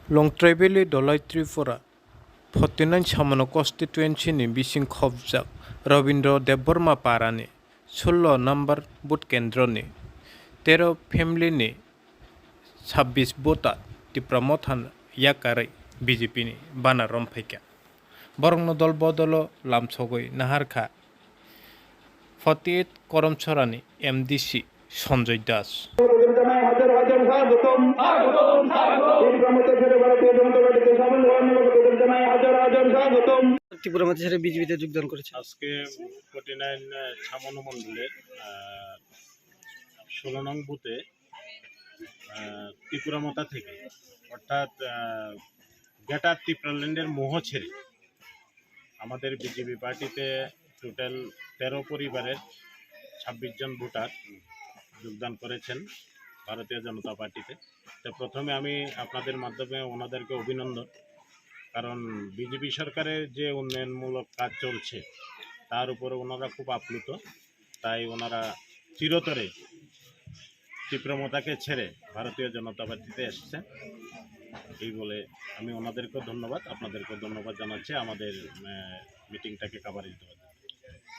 Longtraibeli dolai Tripura 49Chawmanu constituency bising khobjak Rabindra Debbarma parani 16 number boot kendro ni 13family ni 26Voter Tipra motha yakarui BJP ni banar romkha borongno dol bodolo lamsogoi naharkha 48 করমছড়ানি MDC Sanjay Das Tripura মধ্যে ছেড়ে বিজেপিতে যোগদান করেছে। আজকে 49 মণ্ডলের 16 নং বুথে ত্রিপুরা মথা থেকে অর্থাৎ গ্রেটার ত্রিপুরাল্যান্ডের মোহ ছেড়ে আমাদের বিজেপি পার্টিতে টোটাল 13 পরিবারের 26 জন ভোটার যোগদান করেছেন ভারতীয় জনতা পার্টিতে। তো প্রথমে আমি আপনাদের মাধ্যমে ওনাদেরকে অভিনন্দন, কারণ বিজেপি সরকারের যে উন্নয়নমূলক কাজ চলছে তার উপরে ওনারা খুব আপ্লুত। তাই ওনারা চিরতরে ত্রিপুরা মথাকে ছেড়ে ভারতীয় জনতা পার্টিতে এসেছেন। এই বলে আমি ওনাদেরকেও ধন্যবাদ, আপনাদেরকেও ধন্যবাদ জানাচ্ছি আমাদের মিটিংটাকে কাভারেজ দেওয়ার জন্য।